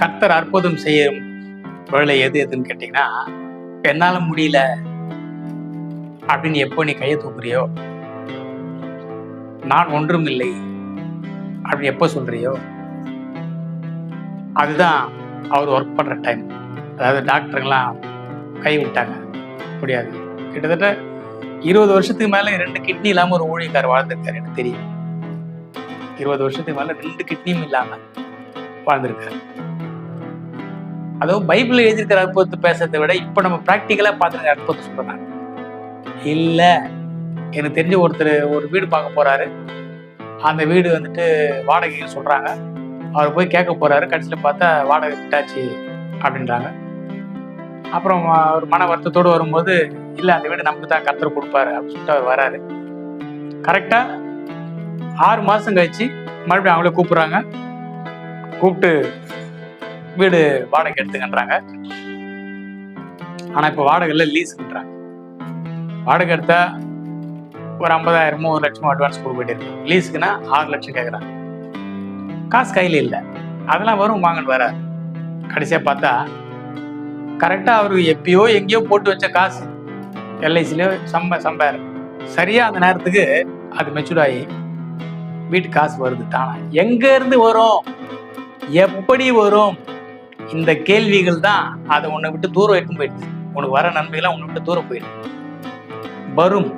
கர்த்தர் அற்புதம் செய்யும் வேலை எதுன்னு கேட்டீங்கன்னா, என்னால முடியல அப்படின்னு எப்போ நீ கையை தூக்குறியோ, நான் ஒன்றும் இல்லை அப்படி எப்போ சொல்றியோ, அதுதான் அவர் ஒர்க் பண்ற டைம். அதாவது டாக்டருங்கெல்லாம் கை விட்டாங்க, முடியாது. கிட்டத்தட்ட 20 வருஷத்துக்கு மேல 2 கிட்னி இல்லாம ஒரு ஊழியக்காரர் வாழ்ந்திருக்காரு. எனக்கு தெரியும். 20 வருஷத்துக்கு மேல 2 கிட்னியும் இல்லாம வாழ்ந்திருக்காரு. அதுவும் பைபிள் எழுதியிருக்கிற அற்புதத்தை பேசுறதை விட இப்ப நம்ம பிராக்டிக்கலா பார்த்துருக்க அற்புதத்தை சொல்றாங்க. இல்ல, எனக்கு தெரிஞ்ச ஒருத்தர் ஒரு வீடு பார்க்க போறாரு. அந்த வீடு வந்துட்டு வாடகைக்கு சொல்றாங்க. அவர் போய் கேட்க போறாரு. கடைசியில் பார்த்தா வாடகை விட்டாச்சு அப்படின்றாங்க. அப்புறம் ஒரு மன வருத்தத்தோடு வரும்போது, இல்லை அந்த வீடு நமக்கு தான் கர்த்தர் கொடுப்பாரு அப்படின்னு சொல்லிட்டு அவர் வராரு. கரெக்டா 6 மாசம் கழிச்சு மறுபடியும் அவங்களே கூப்பிடுறாங்க. கூப்பிட்டு வீடு வாடகை எடுத்துக்கின்றாங்க. ஆனா இப்ப வாடகை இல்லை, லீஸுக்குன்றாங்க. வாடகை எடுத்தா ஒரு 50,000 1 லட்சமோ அட்வான்ஸ் கொடுக்க வேண்டியிருக்கு. லீஸுக்குன்னா 6 லட்சம் கேட்குறாங்க. காசு கையில் இல்லை. அதெல்லாம் வரும் வாங்கன்னு வராது. கடைசியா பார்த்தா கரெக்டா அவரு எப்பயோ எங்கேயோ போட்டு வச்ச காசு எல்ஐசிலயோ சம்பாரு சரியா அந்த நேரத்துக்கு அது மெச்சூர் ஆகி வீட்டுக்கு காசு வருது தானா. எங்க இருந்து வரும், எப்படி வரும்? இந்த கேள்விகள் தான் அதை உன்னை விட்டு தூரம் எடுத்து போயிடுது. உனக்கு வர நன்மைகள்லாம் உன்னை விட்டு தூரம் போயிடுது. வரும்,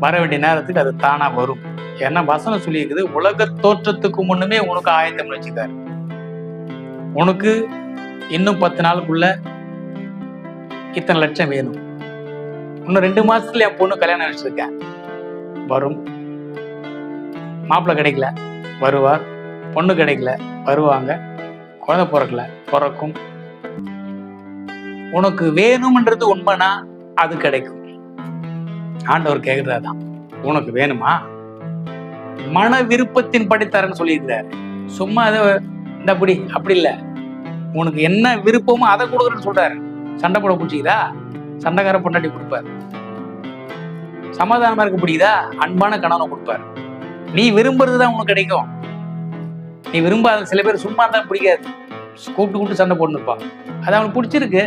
வர வேண்டிய நேரத்துக்கு அது தானா வரும். ஏன்னா வசனம் சொல்லியிருக்குது, உலக தோற்றத்துக்கு முன்னுமே உனக்கு ஆயத்தம்னு வச்சுக்காரு. உனக்கு இன்னும் 10 நாளுக்குள்ள இத்தனை லட்சம் வேணும். இன்னும் 2 மாசத்துல என் பொண்ணு கல்யாணம் வச்சிருக்கேன். வரும். மாப்பிள்ளை கிடைக்கல, வருவார். பொண்ணு கிடைக்கல, வருவாங்க. குழந்தை பிறக்கல, பிறக்கும். உனக்கு வேணும்ன்றது உண்மைனா அது கிடைக்கும். ஆண்டவர் கேட்கிறதான், உனக்கு வேணுமா? மன விருப்பத்தின் படித்தாருன்னு சொல்லியிருக்கிறாரு. சும்மா அதை இந்த அப்படி இல்லை. உனக்கு என்ன விருப்பமோ அதை கொடுக்குறேன்னு சொல்றாரு. சண்டை போட பிடிச்சிக்குதா, சண்டைக்கார பொண்டாட்டி கொடுப்பாரு. சமாதானமா இருக்க பிடிக்குதா, அன்பான கணவனை கொடுப்பாரு. நீ விரும்புறதுதான் உனக்கு கிடைக்கும். நீ விரும்பாத சில பேர் சும்மா தான் பிடிக்காது, கூப்பிட்டு சண்டை போட்டு இருப்பாங்க. அது அவனுக்கு பிடிச்சிருக்கு.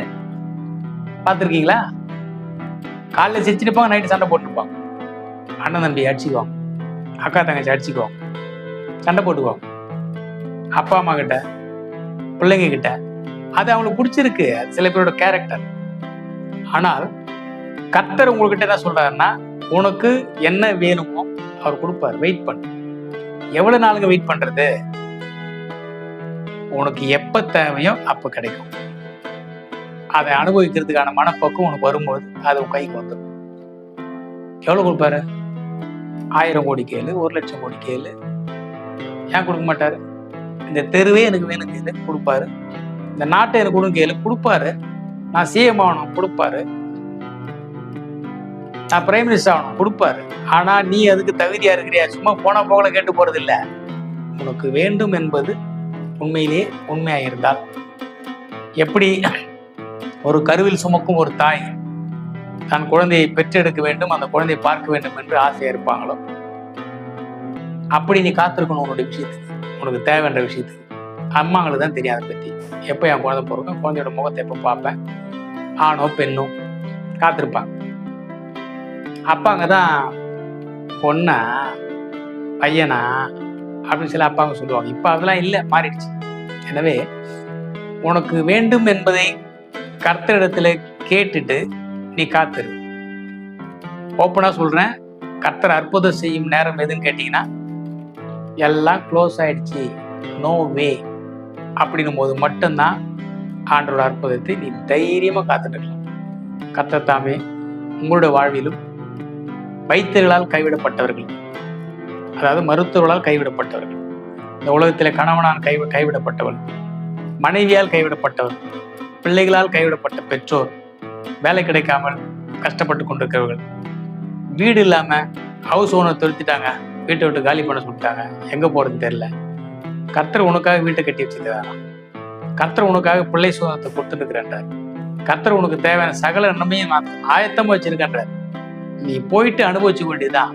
பார்த்துருக்கீங்களா? காலைல சிரிச்சிருப்பாங்க, நைட்டு சண்டை போட்டுருப்பாங்க. அண்ணன் தம்பி அடிச்சுக்குவாங்க, அக்கா தங்கச்சி அடிச்சுக்குவாங்க, சண்டை போட்டுக்குவாங்க. அப்பா அம்மா கிட்ட, பிள்ளைங்க கிட்ட. அது அவங்களுக்கு பிடிச்சிருக்கு. அது சில பேரோட கேரக்டர். ஆனால் கர்த்தர் உங்ககிட்ட என்ன சொல்றாருன்னா, உனக்கு என்ன வேணுமோ அவர் கொடுப்பாரு. வெயிட் பண்ணு. எவ்வளவு நாளுங்க வெயிட் பண்றது? உனக்கு எப்ப தேவையோ அப்ப கிடைக்கும். அதை அனுபவிக்கிறதுக்கான மனப்பக்குவம் உனக்கு வரும்போது அது உன் கைக்கு வந்துடும். எவ்வளவு கொடுப்பாரு? 1000 கோடி கேளு, 1 லட்சம் கோடி கேளு, ஏன் கொடுக்க மாட்டாரு? இந்த தெருவே எனக்கு வேணும் கேளு, கொடுப்பாரு. இந்த நாட்டை எனக்கு கொடுங்க கேளு, கொடுப்பாரு. நான் சிஎம் ஆகணும், கொடுப்பாரு. நான் பிரைம் மினிஸ்டர் ஆகணும், கொடுப்பாரு. ஆனா நீ அதுக்கு தகுதியா இருக்கிறியா? சும்மா போன போகல கேட்டு போறது இல்லை. உனக்கு வேண்டும் என்பது உண்மையிலேயே உண்மையாயிருந்தால், எப்படி ஒரு கருவில் சுமக்கும் ஒரு தாய் தன் குழந்தையை பெற்றெடுக்க வேண்டும், அந்த குழந்தையை பார்க்க வேண்டும் என்று ஆசையா இருப்பாங்களோ, அப்படி நீ காத்திருக்கணும் உன்னுடைய விஷயத்துக்கு, உனக்கு தேவைன்ற விஷயத்துக்கு. அம்மாங்களுக்கு தான் தெரியும் அதை பத்தி. எப்போ என் குழந்தை பிறக்கும், குழந்தையோட முகத்தை எப்போ பார்ப்பேன், ஆணோ பெண்ணோ காத்திருப்பாங்க. அப்பாங்க தான் பொண்ணா பையனா அப்படின்னு சில அப்பாங்க சொல்லுவாங்க. இப்ப அதெல்லாம் இல்லை, மாறிடுச்சு. எனவே உனக்கு வேண்டும் என்பதை கர்த்தரிடத்துல கேட்டுட்டு நீ காத்துரு. ஓப்பனா சொல்றேன், கர்த்தர் அற்புதம் செய்யும் நேரம் எதுன்னு கேட்டீங்கன்னா, எல்லாம் க்ளோஸ் ஆயிடுச்சு, நோ வே அப்படின்னும் போது மட்டும்தான் ஆண்டோட அற்புதத்தை நீ தைரியமா காத்துட்டு இருக்கலாம். கர்த்தர் தாமே உங்களுடைய வாழ்விலும் வைத்தியர்களால் கைவிடப்பட்டவர்கள், அதாவது மருத்துவர்களால் கைவிடப்பட்டவர்கள், இந்த உலகத்தில் கணவனால் கைவிடப்பட்டவள், மனைவியால் கைவிடப்பட்டவள், பிள்ளைகளால் கைவிடப்பட்ட பெற்றோர், வேலை கிடைக்காமல் கஷ்டப்பட்டு கொண்டிருக்கிறவர்கள், வீடு இல்லாம ஹவுஸ் ஓனர் துரத்திட்டாங்க, வீட்டை விட்டு காலி பண்ண சொல்லிட்டாங்க, எங்க போறதுன்னு தெரியல. கர்த்தர் உனக்காக வீட்டை கட்டி வச்சிருக்கிறாரா? கர்த்தர் உனக்காக பிள்ளை சுதந்திரத்தை கொடுத்துட்டு இருக்கிறார். கர்த்தர் உனக்கு தேவையான சகல நன்மையும் ஆயத்தமா வச்சிருக்கின்றார். நீ போயிட்டு அனுபவிச்சு வேண்டியதுதான்.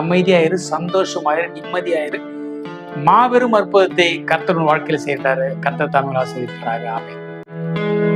அமைதியாயிரு, சந்தோஷமாயிரு, நிம்மதியாயிரு. மாபெரும் அற்புதத்தை கர்த்தர் வாழ்க்கையில் செய்கிறாரு. கர்த்தர் தமிழ் ஆசிரியராக. ஆமென்.